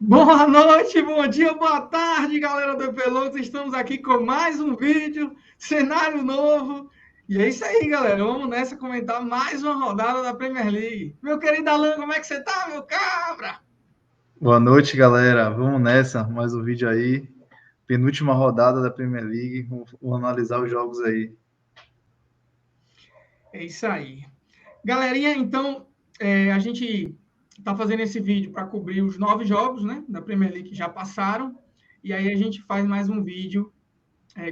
Boa noite, bom dia, boa tarde, galera do Pelotas. Estamos aqui com mais um vídeo, cenário novo. E é isso aí, galera. Vamos nessa comentar mais uma rodada da Premier League. Meu querido Alan, como é que você tá, meu cabra? Boa noite, galera. Vamos nessa, mais um vídeo aí. Penúltima rodada da Premier League. Vamos analisar os jogos aí. É isso aí. Galerinha, então, a gente está fazendo esse vídeo para cobrir os 9 jogos, né, da Premier League que já passaram. E aí a gente faz mais um vídeo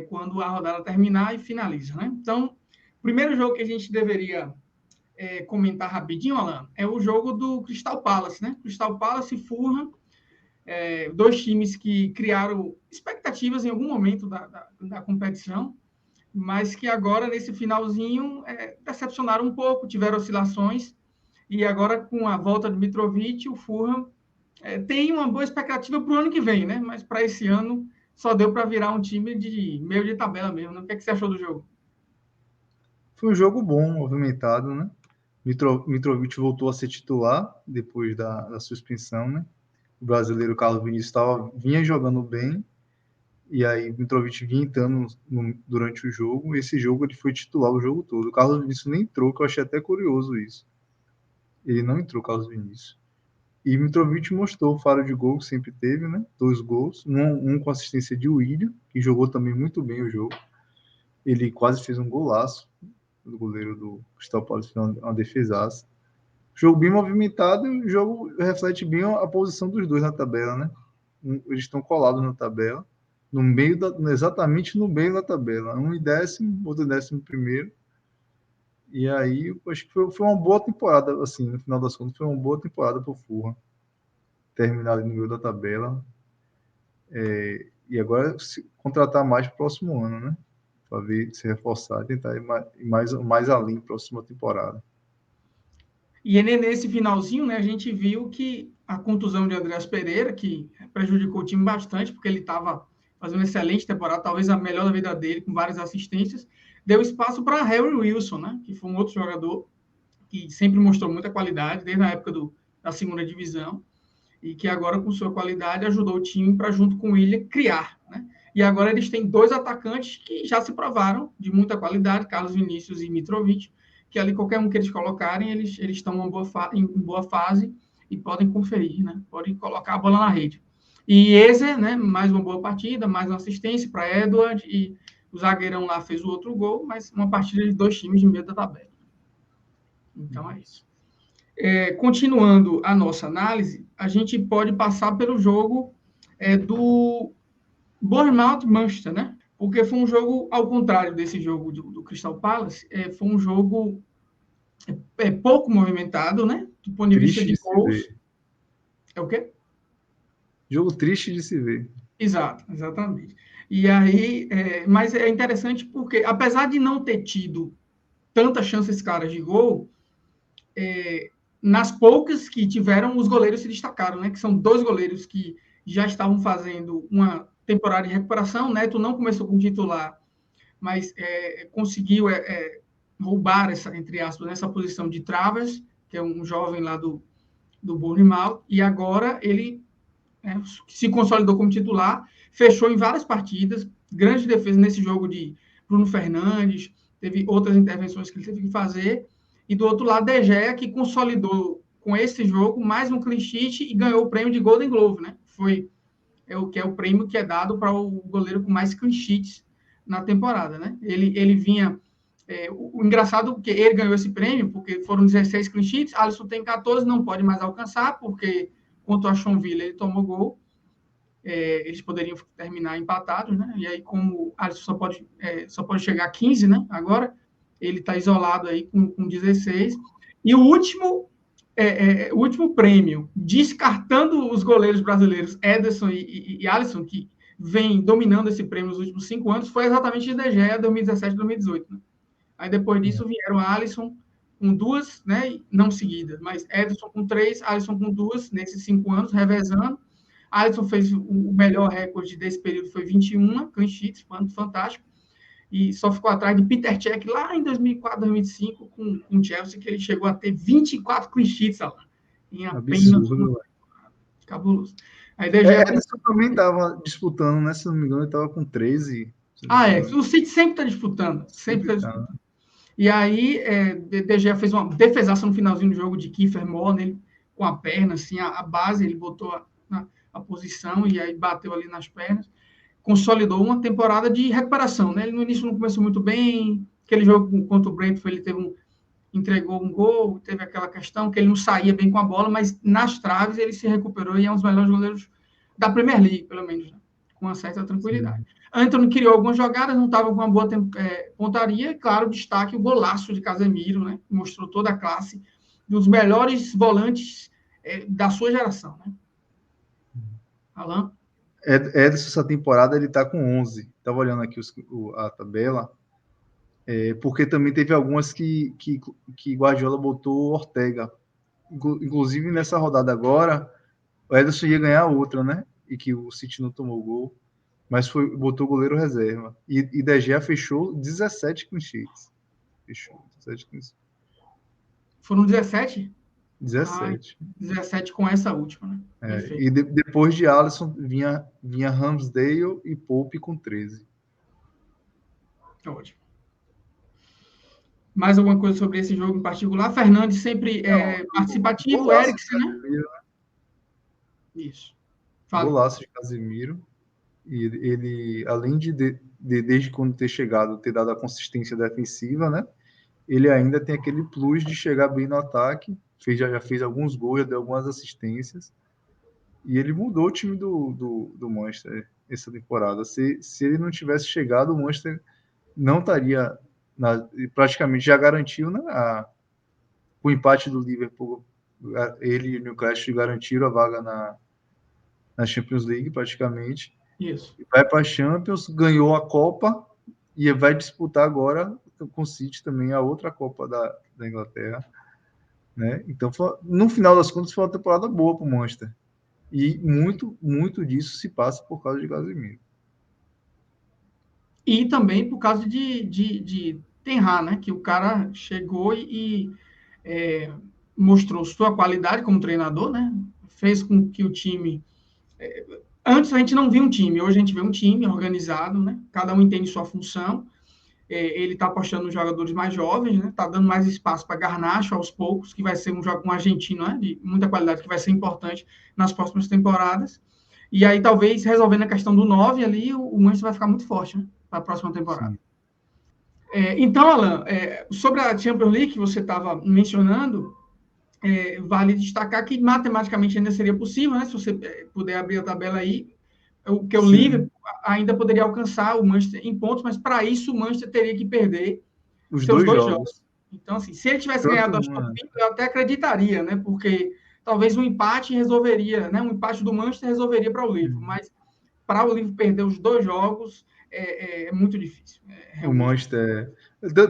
quando a rodada terminar e finaliza, né? Então, o primeiro jogo que a gente deveria comentar rapidinho, Alan, é o jogo do Crystal Palace, né? Crystal Palace e Fulham, dois times que criaram expectativas em algum momento da competição, mas que agora, nesse finalzinho, decepcionaram um pouco, tiveram oscilações, e agora, com a volta do Mitrovic, o Fulham tem uma boa expectativa para o ano que vem, né? Mas para esse ano só deu para virar um time de meio de tabela mesmo, né? O que, é que você achou do jogo? Foi um jogo bom, movimentado, né? Mitrovic voltou a ser titular depois da suspensão, né? O brasileiro Carlos Vinícius vinha jogando bem, e aí Mitrovic vinha entrando durante o jogo. E esse jogo ele foi titular o jogo todo. O Carlos Vinícius nem entrou, que eu achei até curioso isso. Ele não entrou, Carlos Vinícius. E Mitrovic mostrou o faro de gol que sempre teve, né? 2 gols, um com assistência de Willian, que jogou também muito bem o jogo. Ele quase fez um golaço, o goleiro do Crystal Palace fez uma defesaça. Jogo bem movimentado e o jogo reflete bem a posição dos dois na tabela, né? Eles estão colados na tabela, no meio exatamente no meio da tabela. Um em décimo, outro em 11º. E aí, eu acho que foi uma boa temporada, assim, no final das contas, foi uma boa temporada para o Fulham. Terminar ali no meio da tabela. E agora contratar mais pro próximo ano, né? Para ver se reforçar, tentar ir mais além na próxima temporada. E nesse finalzinho, né, a gente viu que a contusão de Andreas Pereira, que prejudicou o time bastante, porque ele estava fazendo uma excelente temporada, talvez a melhor da vida dele, com várias assistências, deu espaço para Harry Wilson, né, que foi um outro jogador que sempre mostrou muita qualidade, desde a época da segunda divisão, e que agora, com sua qualidade, ajudou o time para, junto com o Willian, criar. Né? E agora eles têm dois atacantes que já se provaram de muita qualidade, Carlos Vinícius e Mitrovic, que ali qualquer um que eles colocarem, eles estão em boa fase e podem conferir, né? Podem colocar a bola na rede. E Eze, né, mais uma boa partida, mais uma assistência para Edward, e o zagueirão lá fez o outro gol, mas uma partida de dois times de meio da tabela. Então é isso. Continuando a nossa análise, a gente pode passar pelo jogo do Bournemouth-Manchester, né? Porque foi um jogo, ao contrário desse jogo do Crystal Palace, foi um jogo pouco movimentado, né? Do ponto de vista Triste de de se gols. ver. É o quê? Jogo triste de se ver. Exato, exatamente. E aí, mas é interessante porque, apesar de não ter tido tantas chances claras de gol, nas poucas que tiveram, os goleiros se destacaram, né? Que são dois goleiros que já estavam fazendo uma temporada de recuperação. Neto não começou como titular, mas conseguiu roubar essa, entre aspas, essa posição de Travers, que é um jovem lá do Bournemouth, e agora ele se consolidou como titular, fechou em várias partidas, grande defesa nesse jogo de Bruno Fernandes, teve outras intervenções que ele teve que fazer, e do outro lado, De Gea, que consolidou com esse jogo mais um clean sheet e ganhou o prêmio de Golden Glove, né? O prêmio que é dado para o goleiro com mais clean sheets na temporada, né? Ele vinha o engraçado é que ele ganhou esse prêmio porque foram 16 clean sheets, Alisson tem 14, não pode mais alcançar, porque contra o Aston Villa ele tomou gol, eles poderiam terminar empatados, né? E aí, como Alisson só pode chegar a 15, né? Agora, ele está isolado aí com 16. E o último prêmio, descartando os goleiros brasileiros Ederson e Alisson, que vem dominando esse prêmio nos últimos 5 anos, foi exatamente de De Gea, 2017 2018. Né? Aí depois disso vieram Alisson com 2, né, não seguidas, mas Ederson com 3, Alisson com 2, nesses 5 anos, revezando. Alisson fez o melhor recorde desse período, foi 21 clean sheets, fantástico, e só ficou atrás de Peter Cech lá em 2004, 2005, com o Chelsea, que ele chegou a ter 24 clean sheets, em apenas uma Absurdo, temporada. cabuloso. Aí De Gea... Ederson também estava disputando, né? Se não me engano, ele estava com 13. O City sempre está disputando. Sempre está disputando. E aí, De Gea fez uma defesaça no finalzinho do jogo de Kiefer Moore, com a perna, assim, a base, ele botou a posição e aí bateu ali nas pernas. Consolidou uma temporada de recuperação, né? Ele no início não começou muito bem, aquele jogo contra o Brentford, ele entregou um gol, teve aquela questão que ele não saía bem com a bola, mas nas traves ele se recuperou e é um dos melhores goleiros da Premier League, pelo menos, né? Com uma certa tranquilidade. Sim. Antony criou algumas jogadas, não estava com uma boa pontaria, e claro, destaque o golaço de Casemiro, né? Mostrou toda a classe dos melhores volantes da sua geração, né? Alan? Ederson, essa temporada, ele está com 11. Estava olhando aqui a tabela, porque também teve algumas que Guardiola botou Ortega. Inclusive, nessa rodada agora, o Ederson ia ganhar outra, né? E que o City não tomou gol, mas botou o goleiro reserva. E De Gea fechou 17 clean sheets. Fechou 17 clean sheets. Foram 17? 17. 17 com essa última, né? E depois de Alisson vinha Ramsdale e Pope com 13. Ótimo. Mais alguma coisa sobre esse jogo em particular? Fernandes sempre participativo, Eriksen, né? Isso. Golaço de Casemiro. E ele, além de desde quando ter chegado, ter dado a consistência defensiva, né? Ele ainda tem aquele plus de chegar bem no ataque. Já fez alguns gols, já deu algumas assistências. E ele mudou o time do Manchester essa temporada. Se ele não tivesse chegado, o Manchester não estaria... praticamente já garantiu, né, o empate do Liverpool. Ele e o Newcastle garantiram a vaga na Champions League, praticamente. Isso. Vai para a Champions, ganhou a Copa e vai disputar agora com o City também a outra Copa da Inglaterra. Né? Então, no final das contas, foi uma temporada boa para o Manchester. E muito, muito disso se passa por causa de Casemiro. E também por causa de Ten Hag, né? Que o cara chegou e mostrou sua qualidade como treinador, né? Fez com que o time... Antes a gente não via um time, hoje a gente vê um time organizado, né? Cada um entende sua função. Ele está apostando nos jogadores mais jovens, né? Está dando mais espaço para Garnacho aos poucos, que vai ser um argentino, né? De muita qualidade, que vai ser importante nas próximas temporadas. E aí, talvez, resolvendo a questão do 9 ali, o Manchester vai ficar muito forte, né? Para a próxima temporada. Então, Alan, sobre a Champions League que você estava mencionando, vale destacar que matematicamente ainda seria possível, né? Se você puder abrir a tabela aí, o Liverpool ainda poderia alcançar o Manchester em pontos, mas para isso o Manchester teria que perder os seus dois jogos. Então, assim, se ele tivesse ganhado a Champions, eu até acreditaria, né? Porque talvez um empate resolveria, né? Um empate do Manchester resolveria para o Liverpool, mas para o Liverpool perder os dois jogos é muito difícil. O Manchester,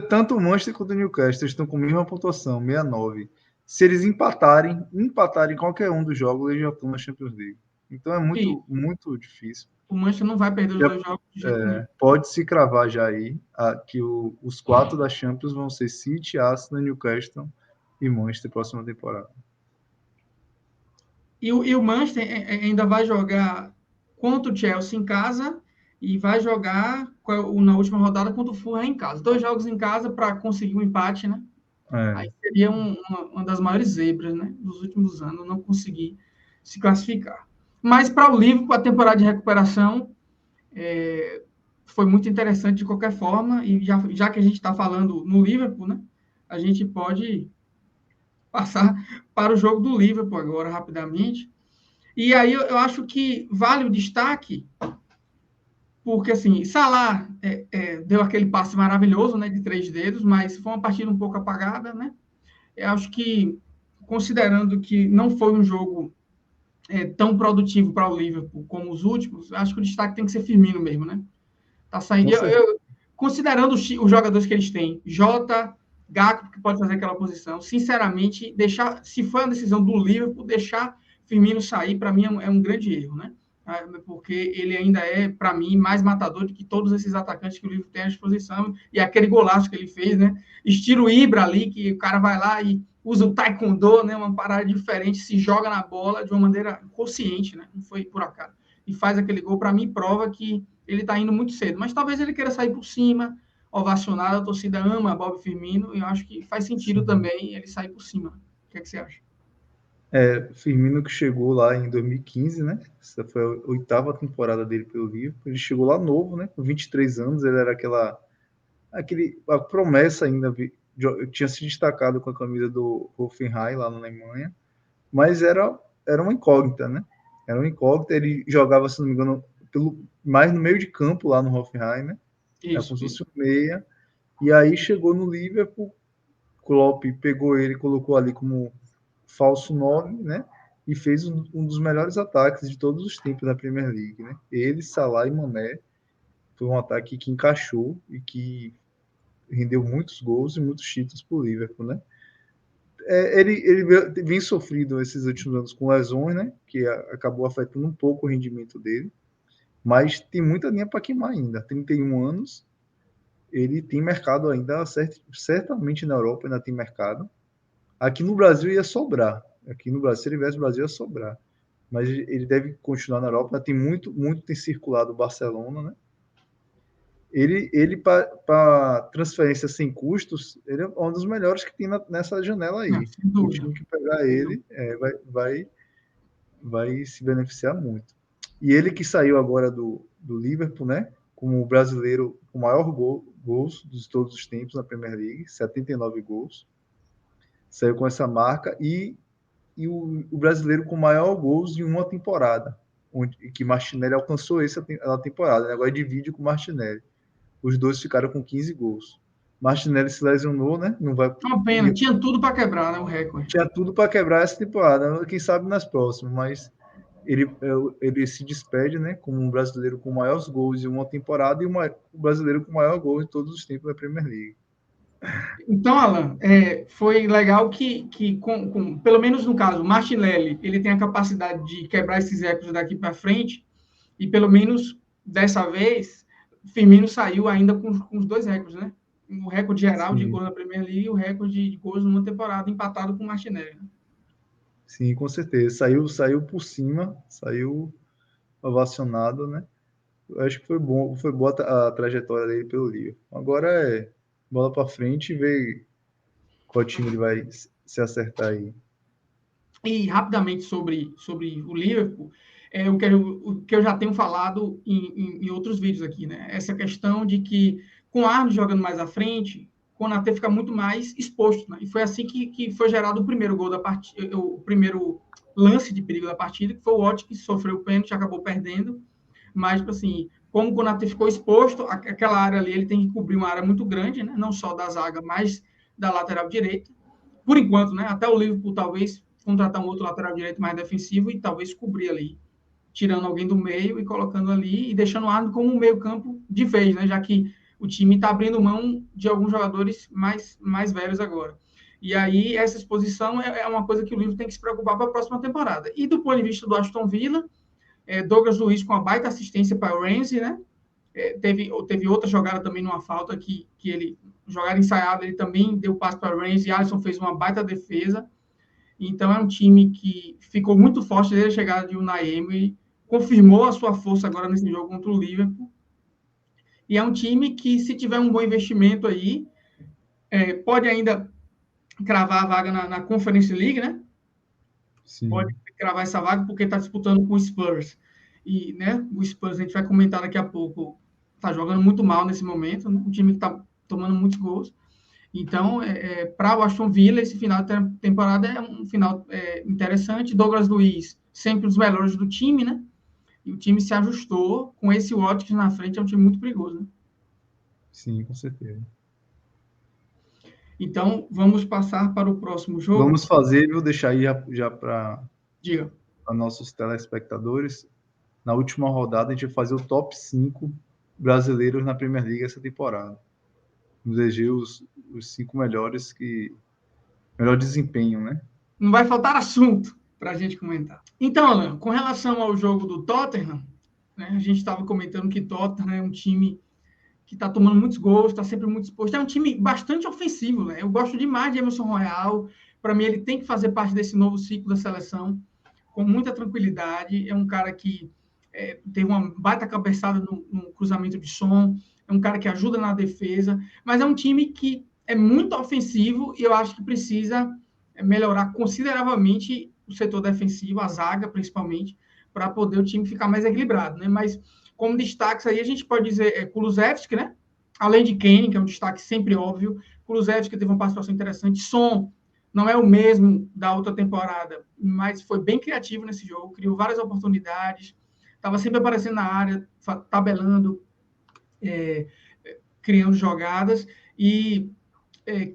tanto o Manchester quanto o Newcastle estão com a mesma pontuação, 69. Se eles empatarem qualquer um dos jogos, eles já estão na Champions League. Então é muito, muito difícil. O Manchester não vai perder os dois jogos de jeito nenhum. Pode se cravar já aí que os 4 da Champions vão ser City, Arsenal, Newcastle e Manchester próxima temporada. E o Manchester ainda vai jogar contra o Chelsea em casa e vai jogar na última rodada contra o Fulham em casa. 2 jogos em casa para conseguir um empate, né? Aí seria uma das maiores zebras, né, dos últimos anos, não conseguir se classificar. Mas para o Liverpool, a temporada de recuperação foi muito interessante de qualquer forma, e já que a gente está falando no Liverpool, né, a gente pode passar para o jogo do Liverpool agora, rapidamente. E aí eu acho que vale o destaque, porque, assim, Salah deu aquele passe maravilhoso, né, de 3 dedos, mas foi uma partida um pouco apagada, né? Eu acho que, considerando que não foi um jogo tão produtivo para o Liverpool como os últimos, acho que o destaque tem que ser Firmino mesmo, né? Tá saindo... considerando os jogadores que eles têm, Jota, Gakpo, que pode fazer aquela posição, sinceramente, se for a decisão do Liverpool, deixar Firmino sair, para mim, é um grande erro, né? Porque ele ainda é, para mim, mais matador do que todos esses atacantes que o Liverpool tem à disposição, e aquele golaço que ele fez, né? Estilo Ibra ali, que o cara vai lá e usa o taekwondo, né, uma parada diferente, se joga na bola de uma maneira consciente, né, não foi por acaso. E faz aquele gol, para mim, prova que ele está indo muito cedo. Mas talvez ele queira sair por cima, ovacionado, a torcida ama Bob Firmino, e eu acho que faz sentido também ele sair por cima. O que é que você acha? Firmino que chegou lá em 2015, né? Essa foi a 8ª temporada dele pelo Liverpool. Ele chegou lá novo, né? Com 23 anos, ele era a promessa ainda, tinha se destacado com a camisa do Hoffenheim lá na Alemanha, mas era uma incógnita, né? Era uma incógnita, ele jogava, se não me engano, mais no meio de campo lá no Hoffenheim, né? Era como se fosse um meia, e aí chegou no Liverpool, Klopp pegou ele, colocou ali como falso 9, né? E fez um dos melhores ataques de todos os tempos da Premier League, né? Ele, Salah e Mané, foi um ataque que encaixou e que rendeu muitos gols e muitos títulos para o Liverpool, né? Ele vem sofrido esses últimos anos com lesões, né? Que acabou afetando um pouco o rendimento dele, mas tem muita linha para queimar ainda. 31 anos, ele tem mercado ainda, certamente na Europa ainda tem mercado. Aqui no Brasil ia sobrar. Aqui no Brasil, se ele viesse no Brasil, ia sobrar. Mas ele deve continuar na Europa. Tem muito tem circulado o Barcelona, né? Ele para transferência sem custos, ele é um dos melhores que tem nessa janela aí. O time que pegar ele vai se beneficiar muito. E ele que saiu agora do Liverpool, né? Como o brasileiro com maior gols de todos os tempos na Premier League, 79 gols. Saiu com essa marca e o brasileiro com maior gols em uma temporada, que Martinelli alcançou essa temporada, né? Agora divide com Martinelli. Os dois ficaram com 15 gols. Martinelli se lesionou, né? Não vai. Uma pena, tinha tudo para quebrar, né? O recorde. Tinha tudo para quebrar essa temporada, quem sabe nas próximas, mas ele se despede, né? Como um brasileiro com maiores gols em uma temporada e um brasileiro com maior gol em todos os tempos da Premier League. Então, Alan, foi legal que pelo menos no caso, o Martinelli, ele tem a capacidade de quebrar esses recordes daqui para frente, e pelo menos dessa vez, Firmino saiu ainda com os dois recordes, né? O recorde geral de gols na Premier League e o recorde de gols numa temporada, empatado com o Martinelli. Né? Sim, com certeza. Saiu por cima, saiu ovacionado, né? Eu acho que foi boa a trajetória dele pelo Liverpool. Agora é bola para frente e ver qual time ele vai se acertar aí. E rapidamente sobre o Liverpool, o que eu já tenho falado em outros vídeos aqui, né? Essa questão de que com o Arnold jogando mais à frente, o Konaté fica muito mais exposto, né? E foi assim que foi gerado o primeiro gol da partida, o primeiro lance de perigo da partida, que foi o Watkins que sofreu o pênalti, acabou perdendo, mas tipo assim, como o Konaté ficou exposto, aquela área ali ele tem que cobrir uma área muito grande, né? Não só da zaga, mas da lateral direita. Por enquanto, né? Até o Liverpool talvez contratar um outro lateral direito mais defensivo e talvez cobrir ali, tirando alguém do meio e colocando ali e deixando o Arnold como um meio campo de vez, né? Já que o time está abrindo mão de alguns jogadores mais velhos agora. E aí, essa exposição é uma coisa que o Liverpool tem que se preocupar para a próxima temporada. E do ponto de vista do Aston Villa, Douglas Luiz com a baita assistência para o Ramsey, né? Teve outra jogada também numa falta que ele, jogada ensaiada, ele também deu passe para o Ramsey, Alisson fez uma baita defesa. Então, é um time que ficou muito forte desde a chegada de Unai Emery, confirmou a sua força agora nesse jogo contra o Liverpool. E é um time que, se tiver um bom investimento aí, pode ainda cravar a vaga na Conference League, né? Sim. Pode cravar essa vaga porque está disputando com o Spurs. E, né, o Spurs, a gente vai comentar daqui a pouco, está jogando muito mal nesse momento, né? Um time que está tomando muitos gols. Então, para o Aston Villa, esse final de temporada é um final interessante. Douglas Luiz, sempre os melhores do time, né? E o time se ajustou com esse Watkins na frente, é um time muito perigoso, né? Sim, com certeza. Então, vamos passar para o próximo jogo. Vamos fazer, vou deixar aí já para nossos telespectadores. Na última rodada, a gente vai fazer o top 5 brasileiros na Premier League essa temporada. Vamos eleger os 5 melhores melhor desempenho, né? Não vai faltar assunto para a gente comentar. Então, Alan, com relação ao jogo do Tottenham, né, a gente estava comentando que Tottenham é um time que está tomando muitos gols, está sempre muito exposto. É um time bastante ofensivo, né? Eu gosto demais de Emerson Royal, Para mim, ele tem que fazer parte desse novo ciclo da seleção com muita tranquilidade. É um cara que teve uma baita cabeçada no cruzamento de som, é um cara que ajuda na defesa, mas é um time que é muito ofensivo e eu acho que precisa melhorar consideravelmente o setor defensivo, a zaga principalmente, para poder o time ficar mais equilibrado, né? Mas como destaques aí, a gente pode dizer Kulusevski, né? Além de Kane, que é um destaque sempre óbvio, Kulusevski teve uma participação interessante, Son não é o mesmo da outra temporada, mas foi bem criativo nesse jogo, criou várias oportunidades, estava sempre aparecendo na área, tabelando, criando jogadas, e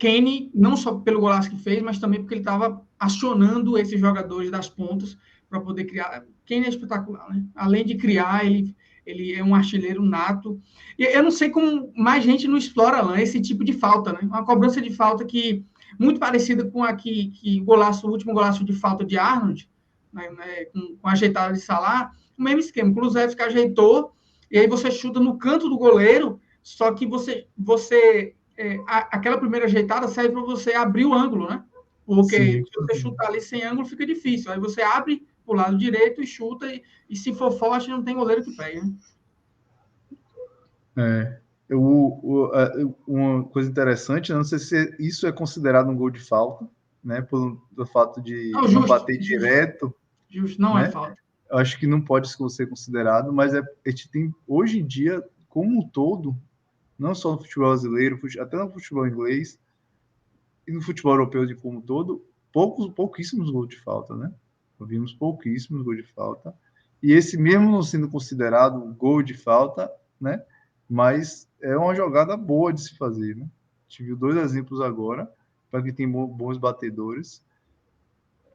Kane, não só pelo golaço que fez, mas também porque ele estava acionando esses jogadores das pontas para poder criar. Kane é espetacular, né? Além de criar, ele é um artilheiro nato. E eu não sei como mais gente não explora lá esse tipo de falta, né? Uma cobrança de falta que muito parecida com a que o último golaço de falta de Arnold, né, com a ajeitada de Salah, o mesmo esquema. O Kulusevski ajeitou, e aí você chuta no canto do goleiro, só que aquela primeira ajeitada serve para você abrir o ângulo, né? Porque Sim. se você chutar ali sem ângulo, fica difícil. Aí você abre para o lado direito e chuta, e se for forte, não tem goleiro que pegue, né? Uma coisa interessante, não sei se isso é considerado um gol de falta, né? Pelo fato de Não, não justo, bater justo, direto, justo, não é né? falta. Eu acho que não pode ser considerado, mas a gente tem, hoje em dia, como um todo, não só no futebol brasileiro, até no futebol inglês e no futebol europeu de como um todo, pouquíssimos gols de falta, né? Vimos pouquíssimos gols de falta. E esse mesmo não sendo considerado gol de falta, né? Mas é uma jogada boa de se fazer, né? Tive dois exemplos agora, para quem tem bons batedores,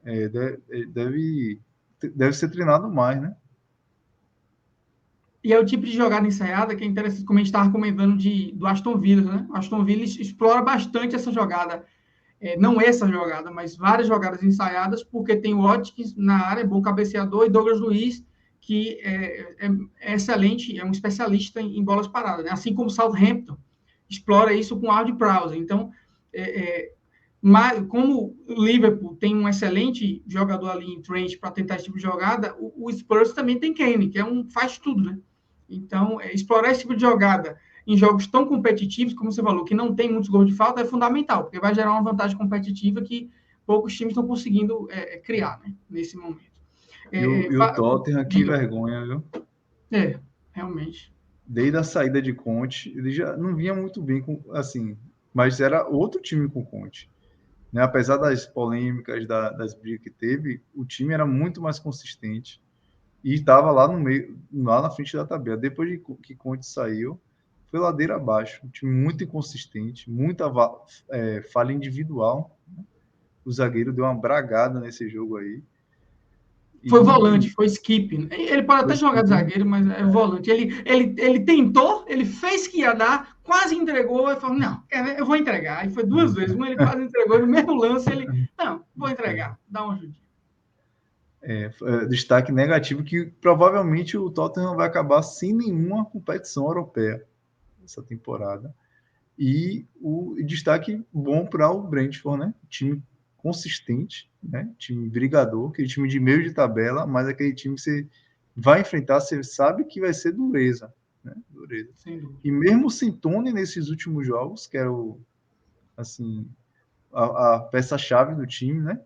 deve ser treinado mais, né? E é o tipo de jogada ensaiada que é interessante, como a gente estava comentando do Aston Villa, né? O Aston Villa explora bastante essa jogada. Não essa jogada, mas várias jogadas ensaiadas, porque tem o Watkins na área, bom cabeceador, e Douglas Luiz, que é excelente, é um especialista em bolas paradas, né? Assim como o Southampton explora isso com o Ward-Prowse. Então, como o Liverpool tem um excelente jogador ali em Trent para tentar esse tipo de jogada, o Spurs também tem Kane, que faz tudo, né? Então, explorar esse tipo de jogada em jogos tão competitivos, como você falou, que não tem muitos gols de falta, é fundamental, porque vai gerar uma vantagem competitiva que poucos times estão conseguindo criar, né, nesse momento. E o Tottenham, que vergonha, viu? Realmente. Desde a saída de Conte, ele já não vinha muito bem, assim, mas era outro time com Conte. Né? Apesar das polêmicas, das brigas que teve, o time era muito mais consistente e estava lá no meio, lá na frente da tabela. Depois de que Conte saiu, foi ladeira abaixo. Um time muito inconsistente, muita falha individual. O zagueiro deu uma bragada nesse jogo aí. Foi volante, foi skip. Ele pode até jogar de zagueiro, mas é volante. Ele tentou, ele fez que ia dar, quase entregou, e falou, não, eu vou entregar. Aí foi duas vezes. Ele quase entregou, no mesmo lance não, vou entregar, dá uma ajudinha. Destaque negativo que provavelmente o Tottenham vai acabar sem nenhuma competição europeia essa temporada. E o destaque bom para o Brentford, né? Time consistente, né? Time brigador, aquele time de meio de tabela, mas aquele time que você vai enfrentar, você sabe que vai ser dureza, né? Dureza. E mesmo sem Tony nesses últimos jogos, que era assim, a peça-chave do time, né?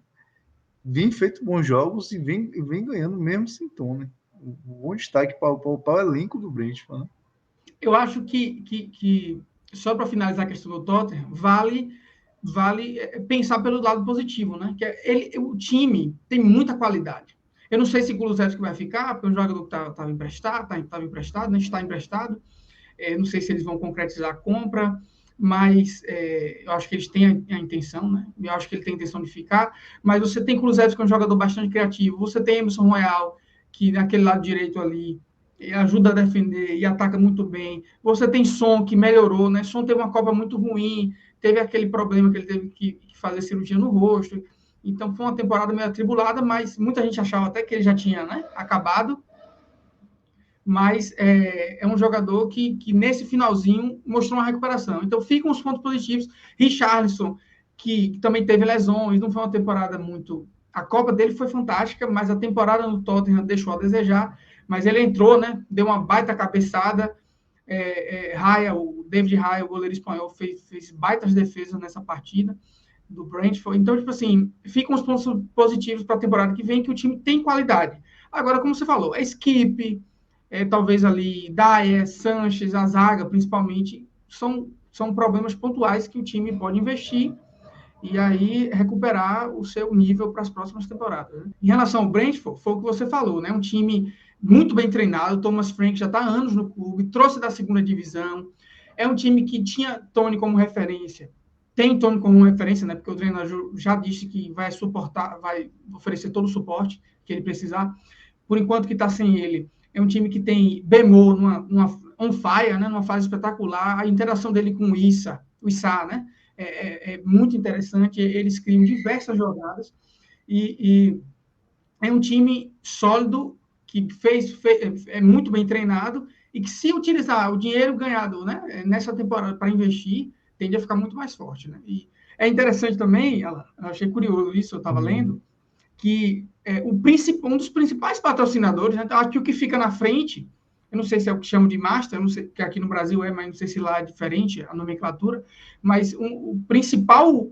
Vem feito bons jogos e vem ganhando mesmo sem Tony. Um bom destaque para o elenco do Brentford, né? Eu acho que só para finalizar a questão do Tottenham, vale pensar pelo lado positivo, né? Que o time tem muita qualidade. Eu não sei se o Kulusevski vai ficar, porque o jogador que estava emprestado, né? Está emprestado. Não sei se eles vão concretizar a compra, mas eu acho que eles têm a intenção, né? Eu acho que ele tem a intenção de ficar. Mas você tem Kulusevski, que é um jogador bastante criativo. Você tem Emerson Royal, que naquele lado direito ali ajuda a defender e ataca muito bem. Você tem Son, que melhorou, né? Son teve uma Copa muito ruim, teve aquele problema que ele teve que fazer cirurgia no rosto. Então, foi uma temporada meio atribulada, mas muita gente achava até que ele já tinha, né, acabado. Mas é um jogador que nesse finalzinho mostrou uma recuperação. Então, ficam os pontos positivos. Richarlison que também teve lesões, não foi uma temporada muito... A Copa dele foi fantástica, mas a temporada no Tottenham deixou a desejar, mas ele entrou, né? Deu uma baita cabeçada, o David Raya, o goleiro espanhol, fez baitas defesas nessa partida do Brentford. Então, tipo assim, ficam os pontos positivos para a temporada que vem, que o time tem qualidade. Agora, como você falou, a Skip, talvez ali, Dyer, Sanches, a zaga, principalmente, são problemas pontuais que o time pode investir e aí recuperar o seu nível para as próximas temporadas. Né? Em relação ao Brentford, foi o que você falou, né? Um time muito bem treinado, o Thomas Frank já está há anos no clube, trouxe da segunda divisão, é um time que tinha Tony como referência, tem Tony como referência, né? Porque o treinador já disse que vai oferecer todo o suporte que ele precisar. Por enquanto que está sem ele, é um time que tem Bemo on fire, né? Numa fase espetacular, a interação dele com o Issa, né? É muito interessante, eles criam diversas jogadas e é um time sólido que é muito bem treinado e que, se utilizar o dinheiro ganhado, né, nessa temporada para investir, tende a ficar muito mais forte. Né? E é interessante também, eu achei curioso isso, eu estava lendo, que um dos principais patrocinadores, né, acho que o que fica na frente, eu não sei se é o que chamam de master, eu não sei, que aqui no Brasil mas não sei se lá é diferente a nomenclatura, mas o principal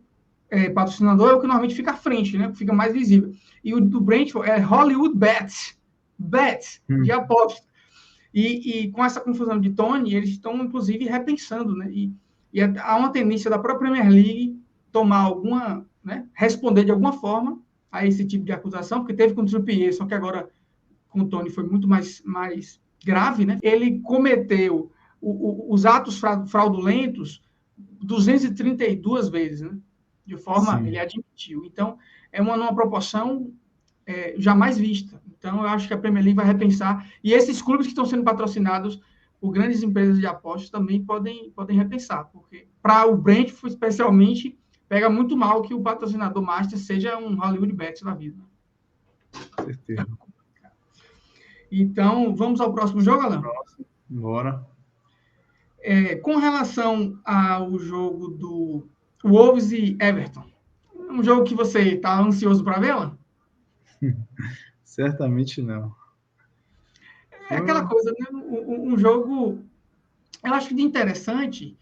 patrocinador é o que normalmente fica à frente, né, que fica mais visível. E o do Brentford é Hollywood Bets de aposta. E com essa confusão de Tony, eles estão, inclusive, repensando, né? E há uma tendência da própria Premier League tomar alguma, né, responder de alguma forma a esse tipo de acusação, porque teve com o Trippier, só que agora com o Tony foi muito mais grave, né? Ele cometeu os atos fraudulentos 232 vezes, né? De forma, ele admitiu. Então, é numa proporção jamais vista. Então, eu acho que a Premier League vai repensar. E esses clubes que estão sendo patrocinados por grandes empresas de apostas também podem repensar, porque para o Brentford, especialmente, pega muito mal que o patrocinador master seja um Hollywood Bets da vida. Certeza. Então, vamos ao próximo jogo, Alan? Bora. Com relação ao jogo do Wolves e Everton, é um jogo que você está ansioso para ver, Alan? Certamente não. É aquela coisa, né? Um jogo, eu acho que de interessante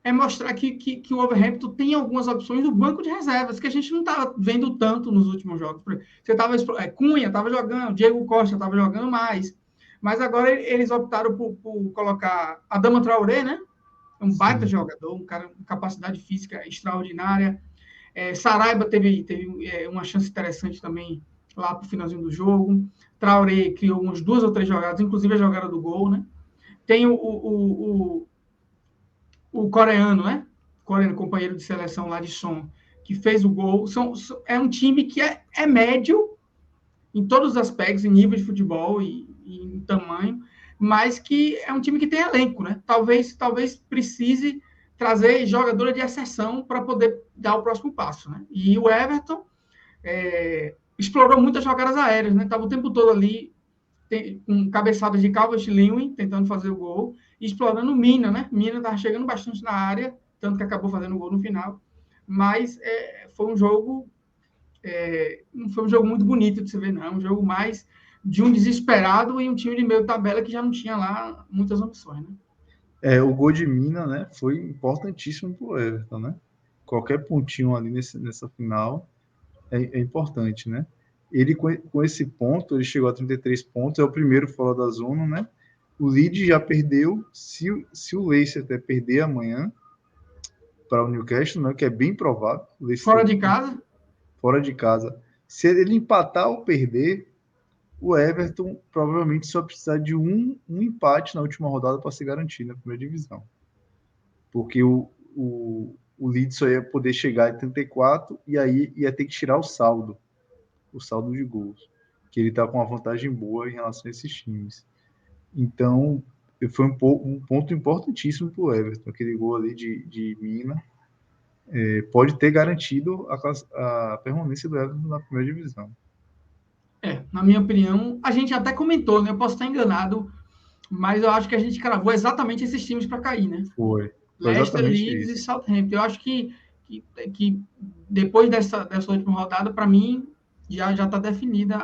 é mostrar que o Wolverhampton tem algumas opções no banco de reservas, que a gente não estava vendo tanto nos últimos jogos. Você estava Cunha estava jogando, Diego Costa estava jogando mais, mas agora eles optaram por colocar Adama Traoré, né? Um baita jogador, um cara com capacidade física extraordinária. Saraiva teve uma chance interessante também lá para o finalzinho do jogo. Traoré criou umas 2 ou 3 jogadas, inclusive a jogada do gol, né? Tem o coreano, né? Coreano, companheiro de seleção lá de Son, que fez o gol. É um time que é médio em todos os aspectos, em nível de futebol e em tamanho, mas que é um time que tem elenco, né? Talvez precise trazer jogadora de exceção para poder dar o próximo passo, né? E o Everton explorou muitas jogadas aéreas, né? Estava o tempo todo ali com cabeçadas de Calvert-Lewin, tentando fazer o gol, e explorando o Mina, né? Mina estava chegando bastante na área, tanto que acabou fazendo o gol no final, mas foi um jogo não foi um jogo muito bonito de se ver, não. Um jogo mais de um desesperado e um time de meio tabela que já não tinha lá muitas opções, né? O gol de Mina, né, foi importantíssimo para o Everton, né? Qualquer pontinho ali nessa final é importante, né? Ele, com esse ponto, ele chegou a 33 pontos, é o primeiro fora da zona, né? O Leeds já perdeu, se o Leicester até perder amanhã para o Newcastle, né, que é bem provável. Fora de casa? Fora de casa. Se ele empatar ou perder, o Everton provavelmente só precisar de um empate na última rodada para se garantir na primeira divisão. Porque o Leeds só ia poder chegar em 34 e aí ia ter que tirar o saldo de gols, que ele está com uma vantagem boa em relação a esses times. Então, foi um ponto importantíssimo para o Everton, aquele gol ali de Mina, pode ter garantido a permanência do Everton na primeira divisão. Na minha opinião, a gente até comentou, né? Eu posso estar enganado, mas eu acho que a gente cravou exatamente esses times para cair, né? Foi Leicester, exatamente Leeds isso. e Southampton. Eu acho que que depois dessa última rodada, para mim, já está definida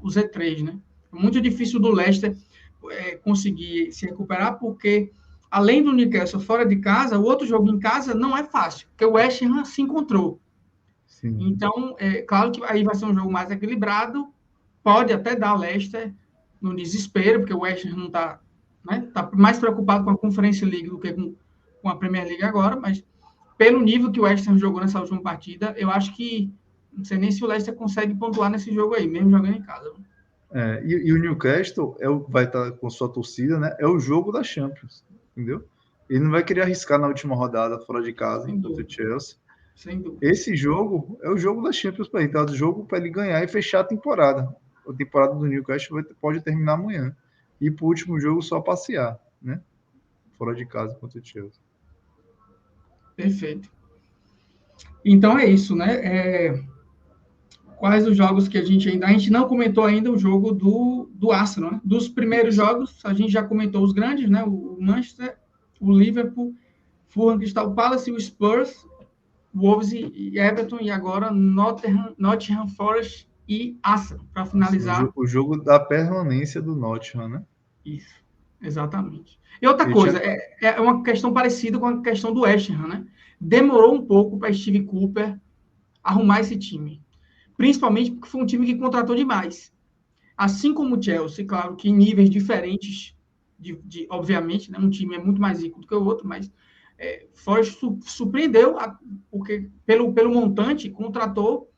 o Z3, né? É muito difícil do Leicester conseguir se recuperar, porque além do Newcastle fora de casa, o outro jogo em casa não é fácil, porque o West Ham se encontrou. Sim. Então, claro que aí vai ser um jogo mais equilibrado, pode até dar o Leicester no desespero, porque o West Ham não está, né, tá mais preocupado com a Conference League do que com a Premier League agora, mas pelo nível que o West Ham jogou nessa última partida, eu acho que não sei nem se o Leicester consegue pontuar nesse jogo aí, mesmo jogando em casa. E o Newcastle vai estar com sua torcida, né? É o jogo da Champions, entendeu? Ele não vai querer arriscar na última rodada fora de casa contra o Chelsea. Sem dúvida. Esse jogo é o jogo da Champions para ele, tá? O jogo para ele ganhar e fechar a temporada. A temporada do Newcastle pode terminar amanhã. E para o último jogo só passear, né? Fora de casa contra o Chelsea. Perfeito. Então é isso, né? Quais os jogos que a gente não comentou ainda o jogo do Arsenal, né? Dos primeiros jogos, a gente já comentou os grandes, né? O Manchester, o Liverpool, Fulham, Crystal Palace, o Spurs, Wolves e Everton, e agora Nottingham Forest e Arsenal, para finalizar. O jogo da permanência do Nottingham, né? Isso, exatamente. E outra coisa, é uma questão parecida com a questão do West Ham, né? Demorou um pouco para Steve Cooper arrumar esse time. Principalmente porque foi um time que contratou demais. Assim como o Chelsea, claro que em níveis diferentes, obviamente, né? Um time é muito mais rico do que o outro, mas Forest surpreendeu, porque pelo montante, contratou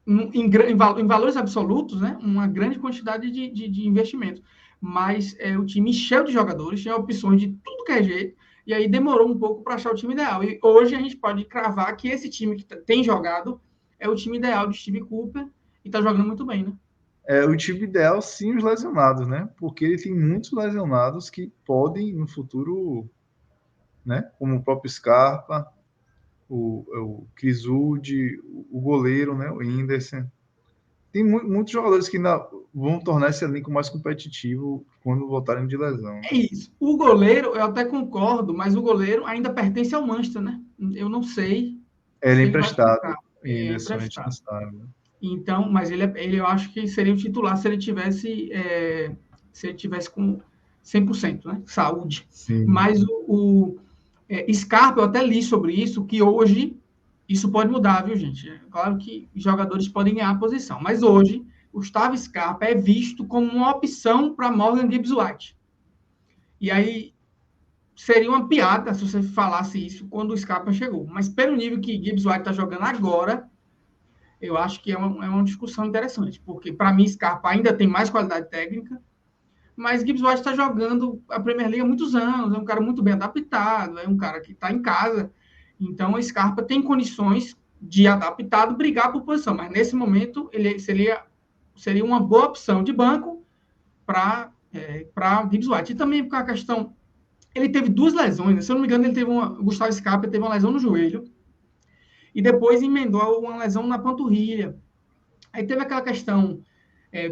em valores absolutos, né? Uma grande quantidade de investimento. Mas o time encheu de jogadores, tinha opções de tudo que é jeito, e aí demorou um pouco para achar o time ideal. E hoje a gente pode cravar que esse time que tem jogado é o time ideal de Steve Cooper e está jogando muito bem, né? É o time ideal, sim, os lesionados, né? Porque ele tem muitos lesionados que podem, no futuro, né? Como o próprio Scarpa, o Chris Wood, o goleiro, né? O Henderson. Tem muitos jogadores que ainda vão tornar esse elenco mais competitivo quando voltarem de lesão. É isso. O goleiro, eu até concordo, mas o goleiro ainda pertence ao Manchester, né? Eu não sei. Ele é emprestado. Henderson, a gente não sabe. Então, mas ele eu acho que seria o titular se ele tivesse com 100%, né? Saúde. Sim. Mas o Scarpa, eu até li sobre isso, que hoje isso pode mudar, viu, gente? É claro que os jogadores podem ganhar a posição, mas hoje o Gustavo Scarpa é visto como uma opção para Morgan Gibbs-White. E aí seria uma piada se você falasse isso quando o Scarpa chegou. Mas pelo nível que Gibbs-White está jogando agora, eu acho que é uma discussão interessante, porque para mim Scarpa ainda tem mais qualidade técnica, mas Gibbs-White está jogando a Premier League há muitos anos, é um cara muito bem adaptado, é um cara que está em casa, então o Scarpa tem condições de adaptado brigar por posição, mas nesse momento ele seria uma boa opção de banco para Gibbs-White. E também por a questão, ele teve 2 lesões, né? Se eu não me engano, o Gustavo Scarpa teve uma lesão no joelho, e depois emendou uma lesão na panturrilha. Aí teve aquela questão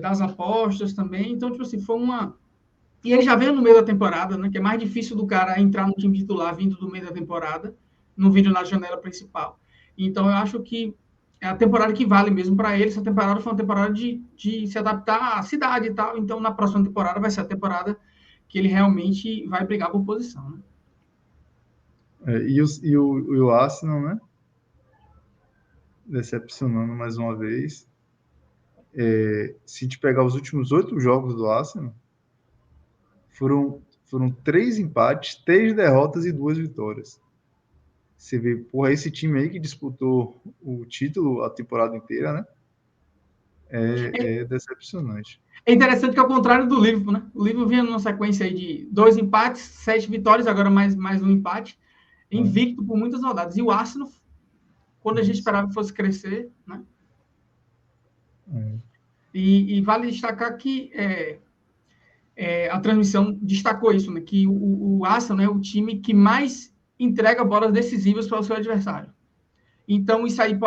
das apostas também, então, tipo assim, foi uma... E ele já veio no meio da temporada, né, que é mais difícil do cara entrar no time titular vindo do meio da temporada, não vindo na janela principal. Então, eu acho que é a temporada que vale mesmo para ele. Essa temporada foi uma temporada de se adaptar à cidade e tal, então, na próxima temporada vai ser a temporada que ele realmente vai brigar por posição, né? E o Arsenal, né? Decepcionando mais uma vez. Se a gente pegar os últimos 8 jogos do Arsenal, foram 3 empates, 3 derrotas e 2 vitórias. Você vê, porra, esse time aí que disputou o título a temporada inteira, né? É decepcionante. É interessante que, ao contrário do Liverpool, né? O Liverpool vinha numa sequência aí de 2 empates, 7 vitórias, agora mais um empate, invicto por muitas rodadas. E o Arsenal, quando a gente esperava que fosse crescer, né? E vale destacar que a transmissão destacou isso, né? Que o Arsenal é o time que mais entrega bolas decisivas para o seu adversário. Então, isso aí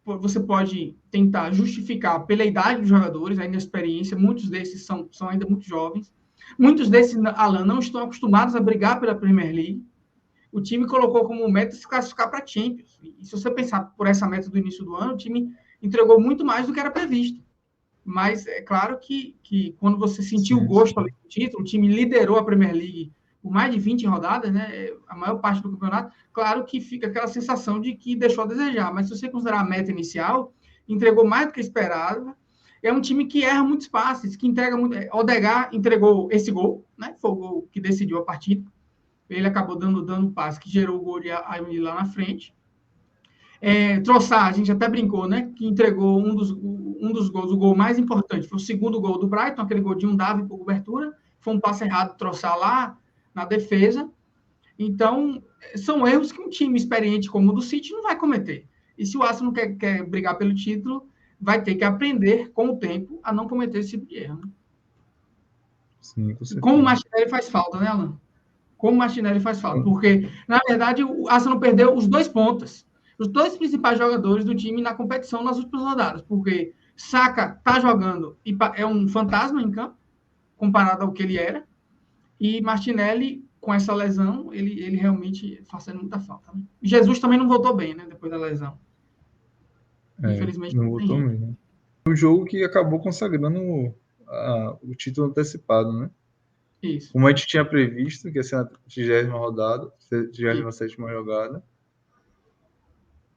você pode tentar justificar pela idade dos jogadores, a inexperiência. Muitos desses são ainda muito jovens. Muitos desses, Alan, não estão acostumados a brigar pela Premier League. o time colocou como meta se classificar para a Champions. E se você pensar por essa meta do início do ano, o time entregou muito mais do que era previsto. Mas é claro que quando você sentiu o gosto ali do título, o time liderou a Premier League por mais de 20 rodadas, né? A maior parte do campeonato, claro que fica aquela sensação de que deixou a desejar. Mas se você considerar a meta inicial, entregou mais do que esperado. É um time que erra muitos passes, que entrega muito. Odegaard entregou esse gol, né? Foi o gol que decidiu a partida. Ele acabou dando um passe que gerou o gol de Ayuni lá na frente. Troçar, a gente até brincou, né? Que entregou um dos gols, o gol mais importante. Foi o segundo gol do Brighton, aquele gol de um Davi por cobertura. Foi um passe errado, Troçar lá na defesa. Então, são erros que um time experiente como o do City não vai cometer. E se o Arsenal quer brigar pelo título, vai ter que aprender com o tempo a não cometer esse tipo de erro. Né? Sim, com certeza. Como o Martinelli faz falta, né, Alan? Como o Martinelli faz falta. Porque, na verdade, o Arsenal perdeu os 2 pontas. Os 2 principais jogadores do time na competição nas últimas rodadas. Porque Saka tá jogando e é um fantasma em campo, comparado ao que ele era. E Martinelli, com essa lesão, ele realmente fazendo muita falta. Né? Jesus também não voltou bem, né? Depois da lesão. Infelizmente, não voltou mesmo. O jogo que acabou consagrando o título antecipado, né? Isso. Como a gente tinha previsto, que ia ser a 30ª rodada, 37ª jogada,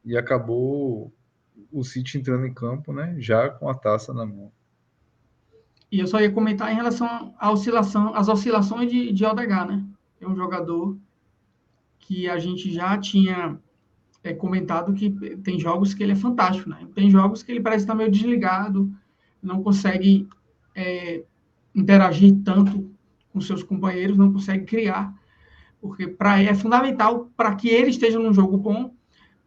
e acabou o City entrando em campo, né? Já com a taça na mão. E eu só ia comentar em relação às oscilações de Odegaard, né? É um jogador que a gente já tinha comentado que tem jogos que ele é fantástico, né? Tem jogos que ele parece estar meio desligado, não consegue interagir tanto com seus companheiros, não consegue criar, porque é fundamental para que ele esteja num jogo bom,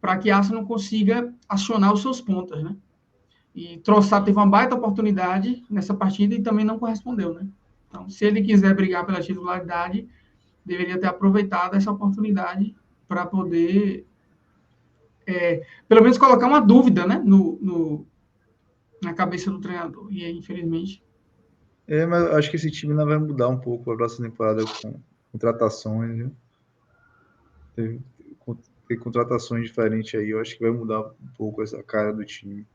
para que a Arsenal consiga acionar os seus pontas, né? E Trossard teve uma baita oportunidade nessa partida e também não correspondeu, né? Então, se ele quiser brigar pela titularidade, deveria ter aproveitado essa oportunidade para poder, pelo menos, colocar uma dúvida, né, na cabeça do treinador. E aí, infelizmente... Mas eu acho que esse time ainda vai mudar um pouco a próxima temporada com contratações, viu? Tem contratações diferentes aí, eu acho que vai mudar um pouco essa cara do time.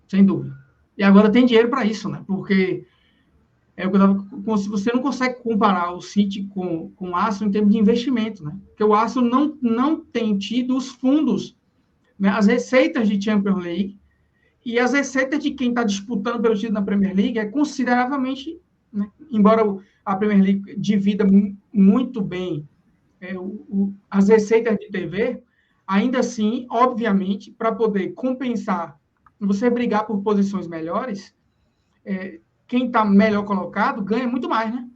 Sem dúvida. E agora tem dinheiro para isso, né? Porque você não consegue comparar o City com o Arsenal em termos de investimento, né? Porque o Arsenal não tem tido os fundos, né? As receitas de Champions League e as receitas de quem está disputando pelo título na Premier League é consideravelmente, né? Embora a Premier League divida muito bem as receitas de TV, ainda assim, obviamente, para poder compensar, você brigar por posições melhores, quem está melhor colocado ganha muito mais, né?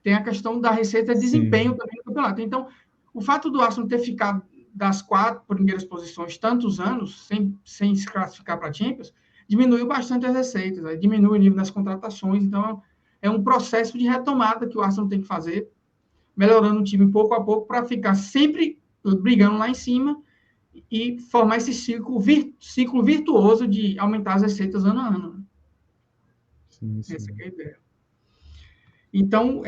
Tem a questão da receita de desempenho também no campeonato. Então, o fato do Arsenal ter ficado das 4 primeiras posições tantos anos, sem se classificar para a Champions, diminuiu bastante as receitas, né? Diminui o nível das contratações. Então, é um processo de retomada que o Arsenal tem que fazer, melhorando o time pouco a pouco para ficar sempre brigando lá em cima e formar esse ciclo virtuoso de aumentar as receitas ano a ano. Sim. Essa é a ideia. Então,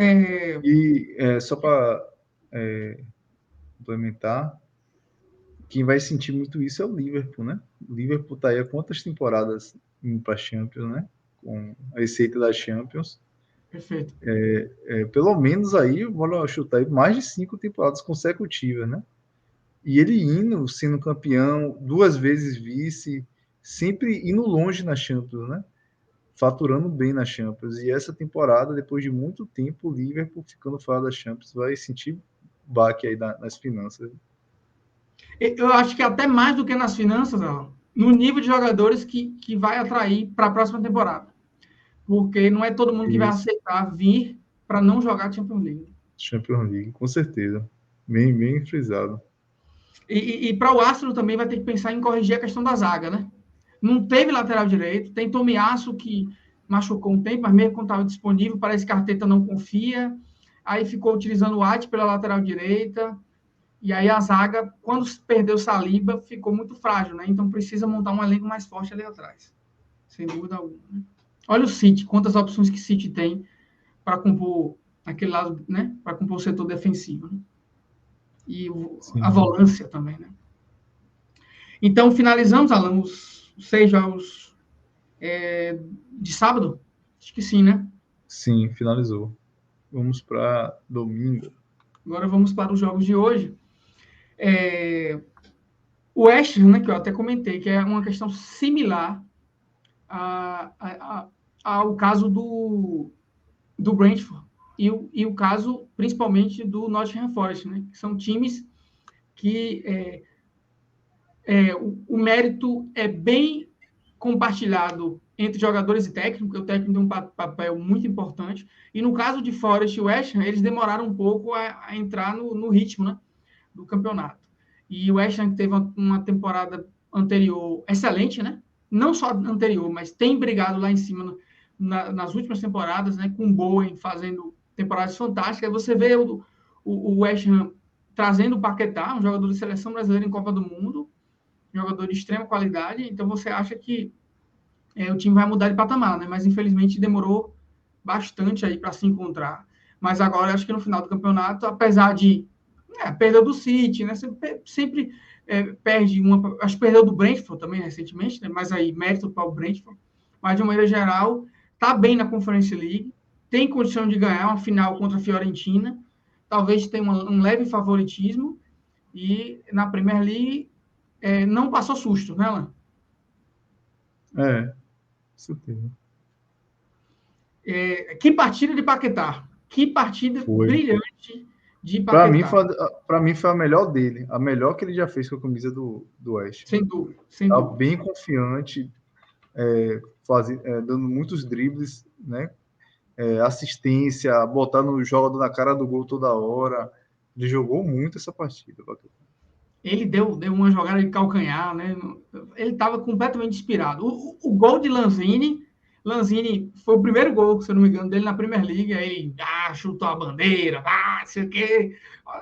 só para complementar, quem vai sentir muito isso é o Liverpool, né? O Liverpool está aí há quantas temporadas indo para a Champions, né? Com a receita da Champions. Perfeito. Pelo menos aí, bora chutar aí, mais de 5 temporadas consecutivas, né? E ele indo, sendo campeão, 2 vezes vice, sempre indo longe na Champions, né? Faturando bem na Champions. E essa temporada, depois de muito tempo, o Liverpool ficando fora da Champions vai sentir baque aí nas finanças. Eu acho que até mais do que nas finanças, Alan, no nível de jogadores que vai atrair para a próxima temporada. Porque não é todo mundo que vai aceitar vir para não jogar Champions League. Champions League, com certeza. Bem frisado. E para o Arsenal também vai ter que pensar em corrigir a questão da zaga, né? Não teve lateral direito, tem Tomiyasu que machucou um tempo, mas mesmo quando estava disponível, parece que a Arteta não confia. Aí ficou utilizando o White pela lateral direita. E aí a zaga, quando perdeu Saliba, ficou muito frágil, né? Então precisa montar um elenco mais forte ali atrás. Sem dúvida alguma. Né? Olha o City, quantas opções que o City tem para compor aquele lado, né? Para compor o setor defensivo. Né? e a volância também, né? Então, finalizamos, Alan, os 6 jogos de sábado? Acho que sim, né? Sim, finalizou. Vamos para domingo. Agora vamos para os jogos de hoje. O West Ham, né, que eu até comentei, que é uma questão similar ao caso do Brentford e o caso, principalmente, do Nottingham Forest, né? Que são times que o mérito é bem compartilhado entre jogadores e técnico, porque o técnico tem um papel muito importante. E no caso de Forest e West Ham, eles demoraram um pouco a entrar no ritmo, né, do campeonato. E o West Ham teve uma temporada anterior excelente, né? Não só anterior, mas tem brigado lá em cima nas últimas temporadas, né? Com o Bowen fazendo temporadas fantásticas. Aí você vê o West Ham trazendo o Paquetá, um jogador de seleção brasileira em Copa do Mundo, jogador de extrema qualidade. Então você acha que o time vai mudar de patamar, né? Mas infelizmente demorou bastante aí para se encontrar. Mas agora acho que no final do campeonato, apesar de a perda do City, né? Sempre perde uma. Acho que perdeu do Brentford também recentemente, né? Mas aí mérito para o Brentford. Mas de uma maneira geral, está bem na Conference League, tem condição de ganhar uma final contra a Fiorentina, talvez tenha um leve favoritismo, e na Premier League não passou susto, né, Alan? Certeza. Que partida de Paquetá. Que partida brilhante de Paquetá. Paquetá. Para mim foi a melhor dele. A melhor que ele já fez com a camisa do Oeste. Sem dúvida. Sem tá dúvida. Bem confiante, dando muitos dribles, né? Assistência, botando o jogador na cara do gol toda hora. Ele jogou muito essa partida, Paquetá. Ele deu uma jogada de calcanhar, né? Ele estava completamente inspirado. O gol de Lanzini foi o primeiro gol, se eu não me engano, dele na Premier League. Aí ele chutou a bandeira, não sei o quê.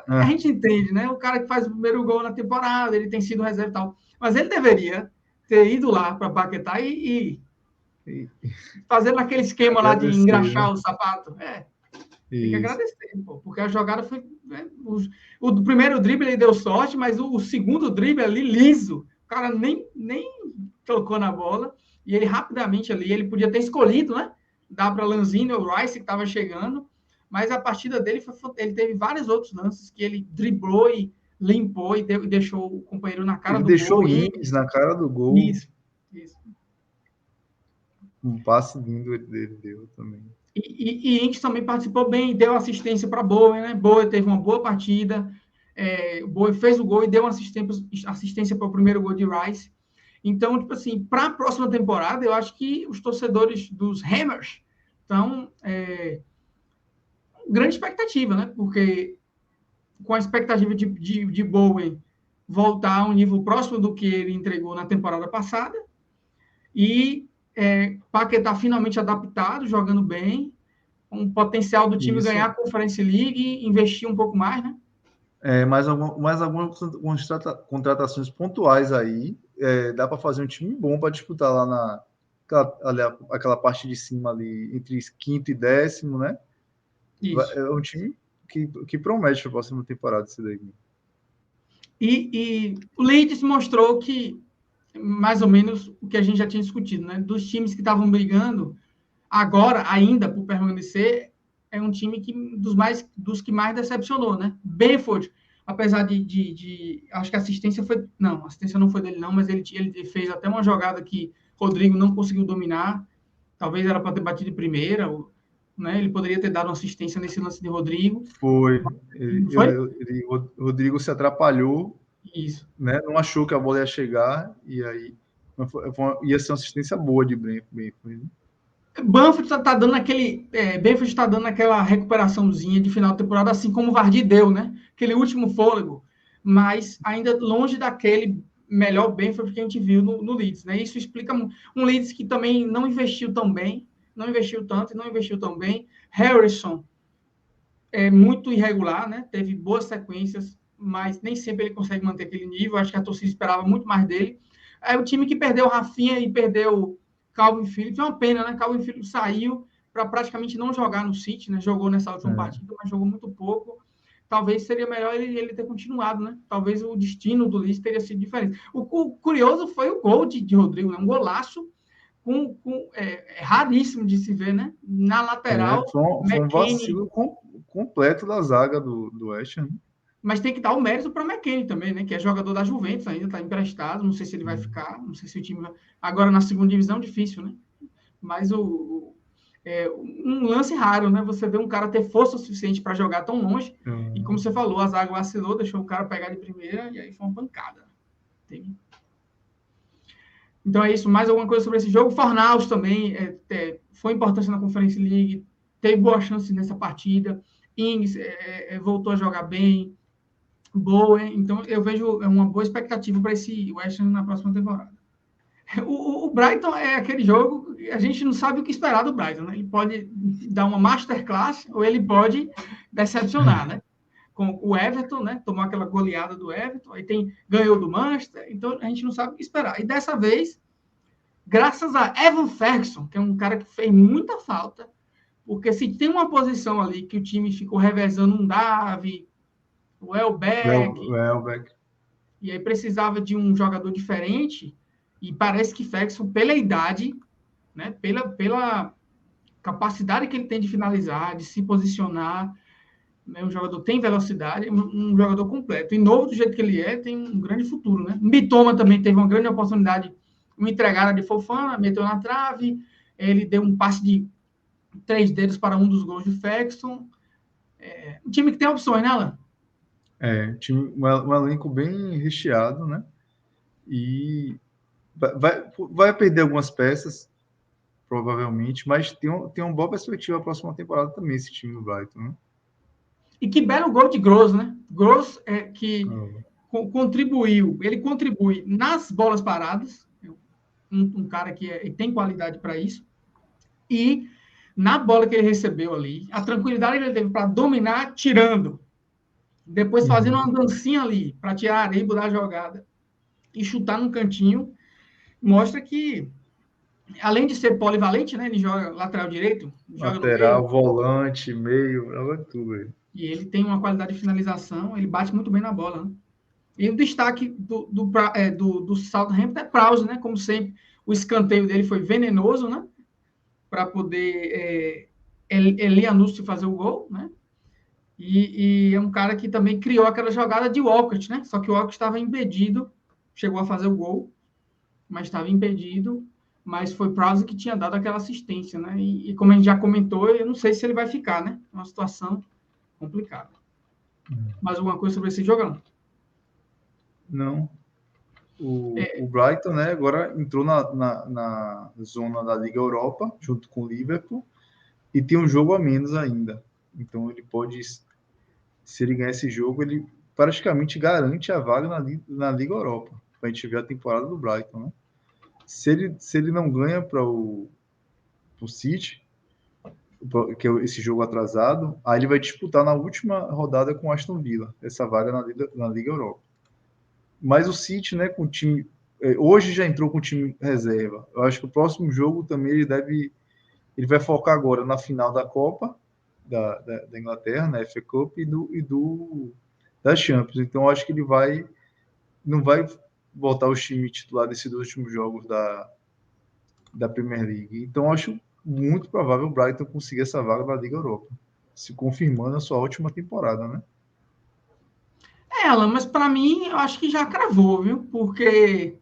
A gente entende, né? O cara que faz o primeiro gol na temporada, ele tem sido reserva e tal. Mas ele deveria ter ido lá para Paquetá e fazendo aquele esquema lá de engraxar, né, o sapato. Tem que agradecer, pô, porque a jogada foi. Né, o primeiro drible ele deu sorte, mas o segundo drible ali liso. O cara nem tocou na bola. E ele rapidamente ali, ele podia ter escolhido, né? Dar para Lanzini ou Rice, que estava chegando. Mas a partida dele, ele teve vários outros lances que ele driblou e limpou e deixou o companheiro na cara ele do deixou gol. Ings na cara do gol. Isso. Um passe lindo ele deu também. E Ings também participou bem, deu assistência para Bowen, né? Bowen teve uma boa partida, Bowen fez o gol e deu uma assistência para o primeiro gol de Rice. Então, tipo assim, para a próxima temporada, eu acho que os torcedores dos Hammers estão grande expectativa, né? Porque com a expectativa de Bowen voltar a um nível próximo do que ele entregou na temporada passada, e Paquetá finalmente adaptado, jogando bem, um potencial do time ganhar a Conference League e investir um pouco mais, né? Mais algumas contratações pontuais aí. Dá para fazer um time bom para disputar lá aquela parte de cima ali, entre quinto e décimo, né? Isso. É um time que promete para a próxima temporada isso daí. E o Leeds mostrou que, mais ou menos, o que a gente já tinha discutido, né? Dos times que estavam brigando, agora, ainda, por permanecer, é um time dos que mais decepcionou, né? Brentford, apesar acho que a assistência foi... Não, a assistência não foi dele, não, mas ele fez até uma jogada que Rodrigo não conseguiu dominar. Talvez era para ter batido de primeira, né? Ele poderia ter dado uma assistência nesse lance de Rodrigo. Foi. Rodrigo se atrapalhou. Isso. Né? Não achou que a bola ia chegar, e aí ia ser uma assistência boa de Brentford. Né? Banfield está dando Brentford está dando aquela recuperaçãozinha de final de temporada, assim como o Vardy deu, né? Aquele último fôlego, mas ainda longe daquele melhor Brentford que a gente viu no Leeds, né? Isso explica um Leeds que também não investiu tão bem, não investiu tanto e não investiu tão bem. Harrison é muito irregular, né? Teve boas sequências, mas nem sempre ele consegue manter aquele nível. Acho que a torcida esperava muito mais dele. É o time que perdeu o Rafinha e perdeu Calvin Phillips, é uma pena, né? Calvin Phillips saiu para praticamente não jogar no City, né? Jogou nessa última partida, mas jogou muito pouco. talvez seria melhor ele ter continuado, né? Talvez o destino do Leeds teria sido diferente. O curioso foi o gol de Rodrigo, né? Um golaço raríssimo de se ver, né? Na lateral, Foi um McKennie, vacilo completo da zaga do West Ham. mas tem que dar o mérito para McKennie também, né? Que é jogador da Juventus, ainda está emprestado, não sei se ele vai ficar, não sei se o time vai... Agora na segunda divisão, difícil, né? Mas um lance raro, né? Você vê um cara ter força suficiente para jogar tão longe, e como você falou, a zaga vacilou, deixou o cara pegar de primeira, e aí foi uma pancada. Tem... Então é isso. Mais alguma coisa sobre esse jogo? Fornaus também foi importante na Conference League, teve boas chances nessa partida. Ings voltou a jogar bem. Boa, então eu vejo uma boa expectativa para esse West Ham na próxima temporada. O Brighton é aquele jogo, a gente não sabe o que esperar do Brighton, né? Ele pode dar uma masterclass ou ele pode decepcionar, né? Com o Everton, né? Tomou aquela goleada do Everton, aí ganhou do Manchester, então a gente não sabe o que esperar. E dessa vez, graças a Evan Ferguson, que é um cara que fez muita falta, porque se tem uma posição ali que o time ficou revezando um Davi, o Welbeck, e aí precisava de um jogador diferente, e parece que Ferguson, pela idade, né, pela capacidade que ele tem de finalizar, de se posicionar, né, um jogador tem velocidade, um jogador completo. E novo do jeito que ele tem um grande futuro. Né? Mitoma também teve uma grande oportunidade, uma entregada de Fofana, meteu na trave, ele deu um passe de 3 dedos para um dos gols de Ferguson. Um time que tem opções, né, Alan? Um elenco bem recheado, né? E vai perder algumas peças, provavelmente, mas tem uma boa perspectiva a próxima temporada também, esse time do Brighton, né? E que belo gol de Gross, né? Gross contribuiu, ele contribui nas bolas paradas, um cara que tem qualidade para isso, e na bola que ele recebeu ali, a tranquilidade que ele teve para dominar, tirando, depois fazendo uma dancinha ali, para tirar a areia, mudar a jogada, e chutar num cantinho, mostra que, além de ser polivalente, né, ele joga lateral direito, joga lateral, no meio, volante, meio, joga tudo aí. E ele tem uma qualidade de finalização, ele bate muito bem na bola, né? E o destaque do Southampton é Prowse, né? Como sempre, o escanteio dele foi venenoso, né? Para poder Elianussi fazer o gol, né? E é um cara que também criou aquela jogada de Walcott, né? Só que o Walcott estava impedido, chegou a fazer o gol, mas estava impedido, mas foi Prowse que tinha dado aquela assistência, né? E como a gente já comentou, eu não sei se ele vai ficar, né? Uma situação complicada. Mais alguma coisa sobre esse jogão? Não. O Brighton, né, agora entrou na zona da Liga Europa, junto com o Liverpool, e tem um jogo a menos ainda. Então ele pode, se ele ganhar esse jogo, ele praticamente garante a vaga na Liga Europa, para a gente ver a temporada do Brighton, né? Se ele não ganha para o City, que é esse jogo atrasado, aí ele vai disputar na última rodada com o Aston Villa, essa vaga na Liga Europa. Mas o City, né, com o time... Hoje já entrou com o time reserva. Eu acho que o próximo jogo também ele vai focar agora na final da Copa da Inglaterra, na FA Cup e da Champions. Então, eu acho que ele não vai botar o time titular desses dois últimos jogos da Premier League. Então, eu acho muito provável o Brighton conseguir essa vaga na Liga Europa, se confirmando a sua última temporada, né? Mas para mim, eu acho que já cravou, viu? Porque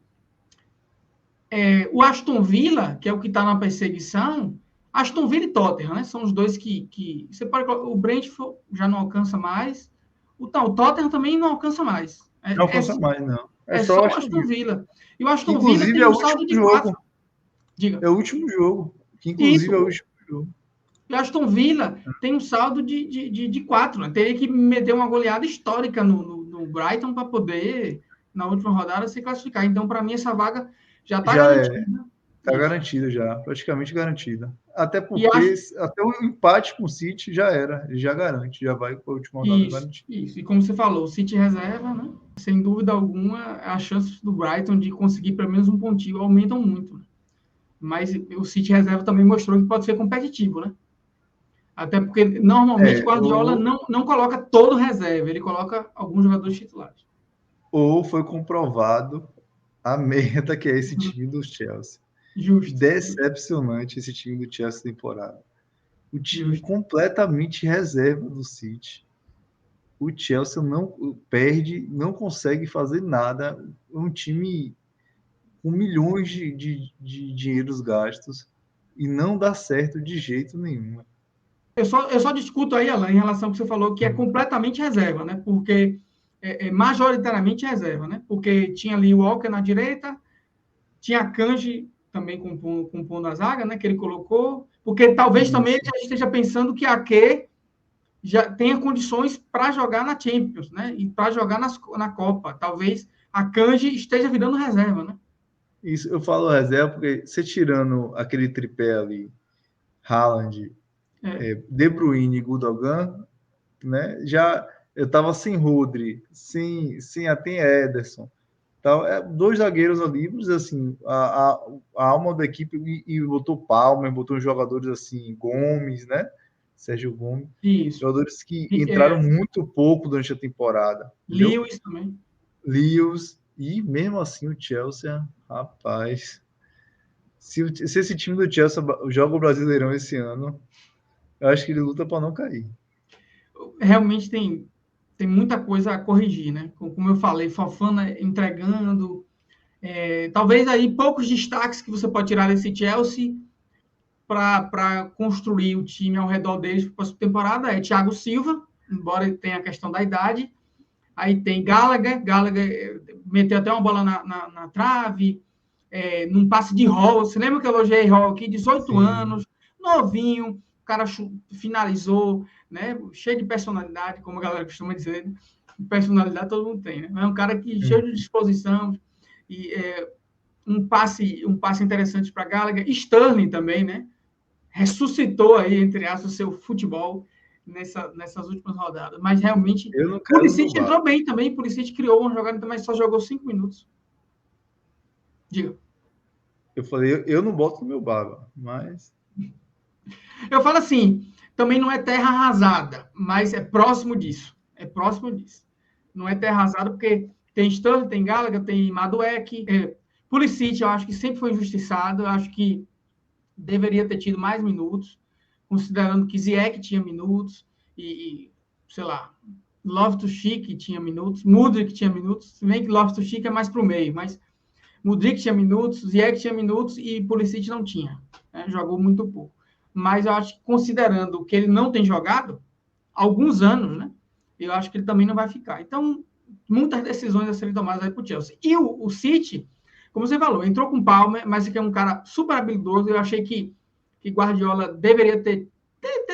o Aston Villa, que é o que está na perseguição, Aston Villa e Tottenham, né? São os dois que você pode colocar. O Brentford já não alcança mais. O Tottenham também não alcança mais. Não alcança mais, não. É só o Aston Villa. E o Aston inclusive, Villa tem um saldo de 4. Diga. É o último jogo. Que, inclusive, é o último jogo. E o Aston Villa tem um saldo de 4. Né? Teria que meter uma goleada histórica no Brighton para poder, na última rodada, se classificar. Então, para mim, essa vaga já está garantida. Está garantida já, praticamente garantida. Até porque até o empate com o City já era, ele já garante, já vai para a última rodada garantida. Isso, e como você falou, o City reserva, né? Sem dúvida alguma, as chances do Brighton de conseguir pelo menos um pontinho aumentam muito. Né? Mas o City reserva também mostrou que pode ser competitivo, né? Até porque, normalmente, Guardiola ou, não coloca todo reserva, ele coloca alguns jogadores titulares. ou foi comprovado a merda que é esse time do Chelsea. Justo. Decepcionante esse time do Chelsea temporada. O time Justo. completamente reserva do City. O Chelsea não perde, não consegue fazer nada. É um time com milhões de dinheiros gastos e não dá certo de jeito nenhum. Eu só discuto aí, Alan, em relação ao que você falou, que é completamente reserva, né? Porque majoritariamente reserva, né? Porque tinha ali o Walker na direita, tinha a Kanji também compondo a zaga, né? Que ele colocou, porque talvez também ele Isso. já esteja pensando que a Ake já tenha condições para jogar na Champions, né? E para jogar na Copa. Talvez a Kanji esteja virando reserva, né? Isso eu falo reserva porque você tirando aquele tripé ali, Haaland, É, De Bruyne e Gundogan, né? Já eu tava sem Rodri, sem até Ederson. Então, dois zagueiros ali, assim, a alma da equipe e botou Palmer, botou uns jogadores assim, Gomes, né? Sérgio Gomes, isso. jogadores que E, entraram muito pouco durante a temporada, entendeu? Lewis também. Lewis, e mesmo assim o Chelsea, rapaz, se esse time do Chelsea joga o Brasileirão esse ano, eu acho que ele luta para não cair. Realmente tem muita coisa a corrigir, né? Como eu falei, Fofana entregando. Talvez aí poucos destaques que você pode tirar desse Chelsea para construir o time ao redor deles para a próxima temporada é Thiago Silva, embora ele tenha a questão da idade. Aí tem Gallagher meteu até uma bola na trave, num passe de Hall. Você lembra que eu elogiei Hall aqui? 18 Sim. anos, novinho, o cara finalizou, né? Cheio de personalidade, como a galera costuma dizer. Né? Personalidade todo mundo tem, né? É um cara que cheio de disposição e um passe interessante para Gallagher. Sterling também, né? Ressuscitou aí, entre aspas, o seu futebol nessas últimas rodadas. Mas realmente, Eu não quero no meu Pulisic bar. entrou bem também. Pulisic criou uma jogada, mas só jogou 5 minutos. Diga. Eu falei, eu não boto no meu bar, mas Eu falo assim, também não é terra arrasada, mas é próximo disso. É próximo disso. Não é terra arrasada porque tem Sterling, tem Gallagher, tem Madueke. Pulisic, eu acho que sempre foi injustiçado. Eu acho que deveria ter tido mais minutos, considerando que Ziyech tinha minutos sei lá, Loftus-Cheek tinha minutos, Mudryk tinha minutos, se bem que Loftus-Cheek é mais para o meio, mas Mudryk tinha minutos, Ziyech tinha minutos e Pulisic não tinha, né? Jogou muito pouco. Mas eu acho que, considerando que ele não tem jogado alguns anos, né? Eu acho que ele também não vai ficar. Então, muitas decisões a serem tomadas aí para o Chelsea. E o City, como você falou, entrou com o Palmer, mas que é um cara super habilidoso. Eu achei que Guardiola deveria ter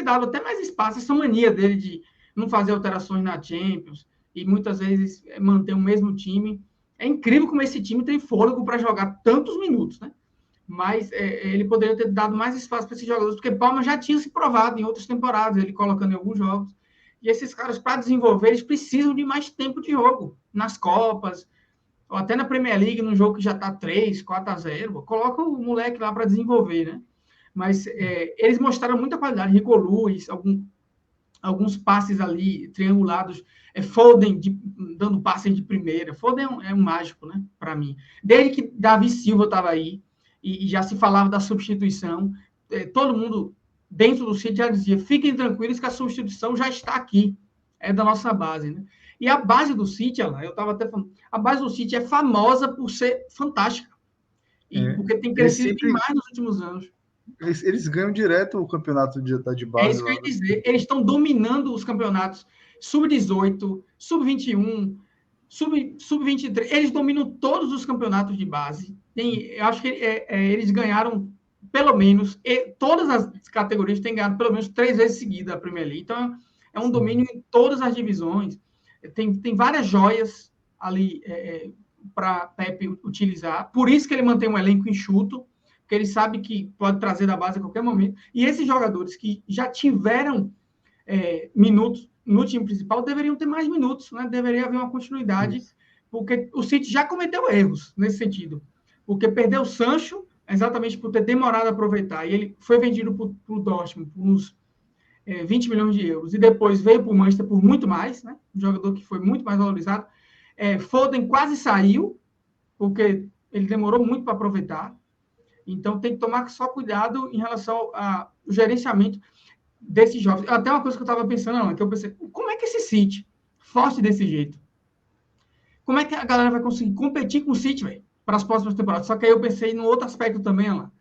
dado até mais espaço. Essa mania dele de não fazer alterações na Champions e muitas vezes manter o mesmo time. É incrível como esse time tem fôlego para jogar tantos minutos, né? Mas ele poderia ter dado mais espaço para esses jogadores, porque Palma já tinha se provado em outras temporadas, ele colocando em alguns jogos. E esses caras, para desenvolver, eles precisam de mais tempo de jogo, nas Copas, ou até na Premier League, num jogo que já está 3-4-0, coloca o moleque lá para desenvolver, né? Mas eles mostraram muita qualidade, Rico Lewis, alguns passes ali triangulados, Foden dando passes de primeira. Foden é um mágico, né, para mim. Desde que Davi Silva estava aí e já se falava da substituição, todo mundo dentro do City já dizia: fiquem tranquilos que a substituição já está aqui, é da nossa base, né? E a base do City, eu estava até falando, a base do City é famosa por ser fantástica e porque tem eles crescido sempre demais nos últimos anos. eles ganham direto o campeonato de É base isso que eu lá. ia dizer. Eles estão dominando os campeonatos sub-18, sub-21, sub-23. Eles dominam todos os campeonatos de base. Eu acho que eles ganharam, pelo menos, todas as categorias têm ganhado pelo menos 3 vezes seguida a Premier League. Então, é um domínio em todas as divisões. Tem várias joias ali para Pepe utilizar. Por isso que ele mantém um elenco enxuto, porque ele sabe que pode trazer da base a qualquer momento. E esses jogadores que já tiveram minutos no time principal deveriam ter mais minutos, né? Deveria haver uma continuidade, Isso. porque o City já cometeu erros nesse sentido. Porque perdeu o Sancho exatamente por ter demorado a aproveitar. E ele foi vendido para o Dortmund por uns 20 milhões de euros, e depois veio para o Manchester por muito mais, né? Um jogador que foi muito mais valorizado. Foden quase saiu, porque ele demorou muito para aproveitar. Então, tem que tomar só cuidado em relação ao gerenciamento desses jogos. Até uma coisa que eu estava pensando, não, que eu pensei, como é que esse City, forte desse jeito, como é que a galera vai conseguir competir com o City, velho, para as próximas temporadas? Só que aí eu pensei no outro aspecto também, lá.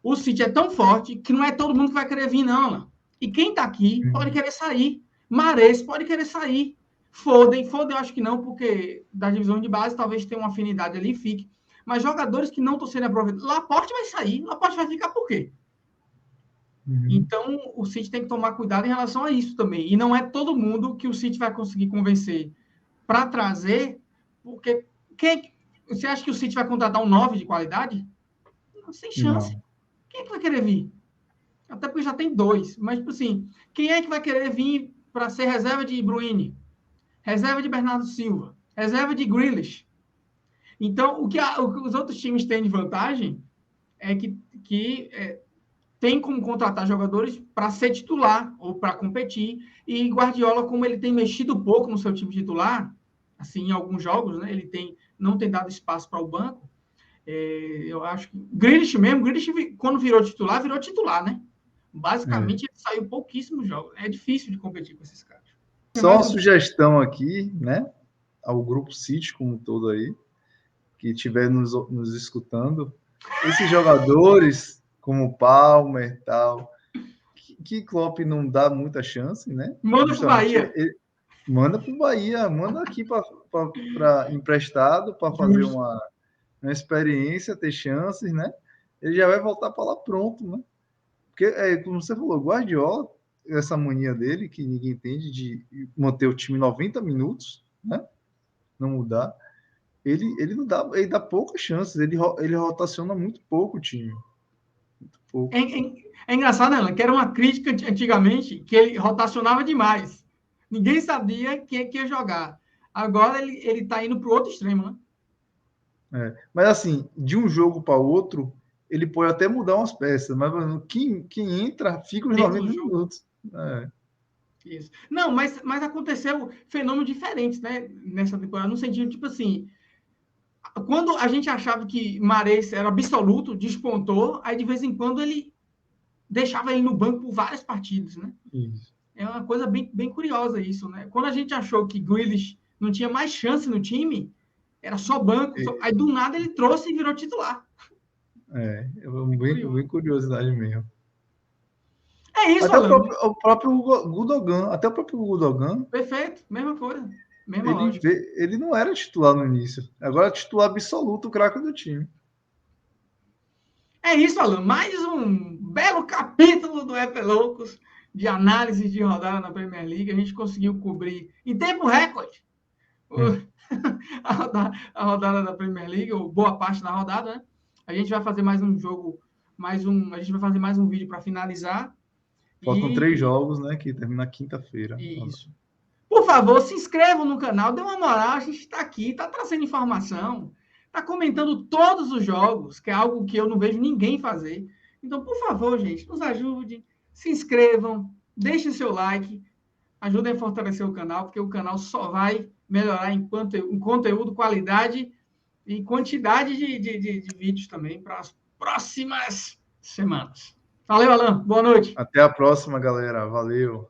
O City é tão forte que não é todo mundo que vai querer vir, não, lá. E quem está aqui pode querer sair. Mahrez pode querer sair. Foden eu acho que não, porque da divisão de base talvez tenha uma afinidade ali e fique. Mas jogadores que não estão sendo aproveitados. Laporte vai sair. Laporte vai ficar por quê? Então, o City tem que tomar cuidado em relação a isso também. E não é todo mundo que o City vai conseguir convencer para trazer, porque você acha que o City vai contratar um 9 de qualidade? Não, sem chance. Não. Quem é que vai querer vir? Até porque já tem 2. Mas, tipo assim, quem é que vai querer vir para ser reserva de Bruyne? Reserva de Bernardo Silva? Reserva de Grealish? Então, o que os outros times têm de vantagem é que tem como contratar jogadores para ser titular ou para competir. E Guardiola, como ele tem mexido pouco no seu time titular, assim, em alguns jogos, né, ele não tem dado espaço para o banco. Eu acho que Grealish, quando virou titular, né? Basicamente, ele saiu pouquíssimos jogos. É difícil de competir com esses caras. Só uma sugestão aqui, né? Ao grupo City como um todo aí, que estiver nos escutando. Esses jogadores, como o Palmer e tal, que Klopp não dá muita chance, né? Manda pro Justamente Bahia. manda para o Bahia, manda aqui para emprestado, para fazer uma experiência, ter chances, né? Ele já vai voltar para lá pronto, né? Porque, como você falou, Guardiola, essa mania dele, que ninguém entende, de manter o time 90 minutos, né? Não mudar. Ele não dá, ele dá poucas chances, ele rotaciona muito pouco o time. Muito pouco. É engraçado, né, que era uma crítica antigamente, que ele rotacionava demais. Ninguém sabia quem ia jogar. Agora ele está indo para o outro extremo, né? Mas assim, de um jogo para outro, ele pode até mudar umas peças, mas quem entra fica os 90 minutos. Isso. Não, mas aconteceu fenômenos diferentes, né, nessa temporada, no sentido, tipo assim, quando a gente achava que Mahrez era absoluto, despontou, aí de vez em quando ele deixava ele no banco por várias partidas, né? Isso. É uma coisa bem, bem curiosa isso, né? Quando a gente achou que Grealish não tinha mais chance no time, era só banco, aí do nada ele trouxe e virou titular. É bem curiosidade mesmo. É isso, Até Alan. o próprio Gundogan, até o próprio Gundogan. Perfeito, mesma coisa, mesma lógica. Ele não era titular no início, agora é titular absoluto, o craque do time. É isso, Alan. Mais um belo capítulo do EP Loucos de análise de rodada na Premier League. A gente conseguiu cobrir em tempo recorde a rodada da Premier League, ou boa parte da rodada, né? A gente vai fazer mais um jogo, a gente vai fazer mais um vídeo para finalizar. Faltam 3 jogos, né? Que termina na quinta-feira. Isso. Por favor, se inscrevam no canal, dê uma moral, a gente está aqui, está trazendo informação, está comentando todos os jogos, que é algo que eu não vejo ninguém fazer. Então, por favor, gente, nos ajude, se inscrevam, deixem seu like, ajudem a fortalecer o canal, porque o canal só vai melhorar em conteúdo, qualidade e quantidade de vídeos também para as próximas semanas. Valeu, Alan. Boa noite. Até a próxima, galera. Valeu.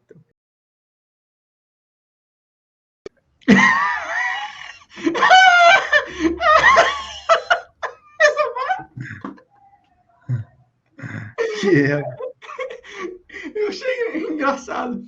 Eu achei engraçado.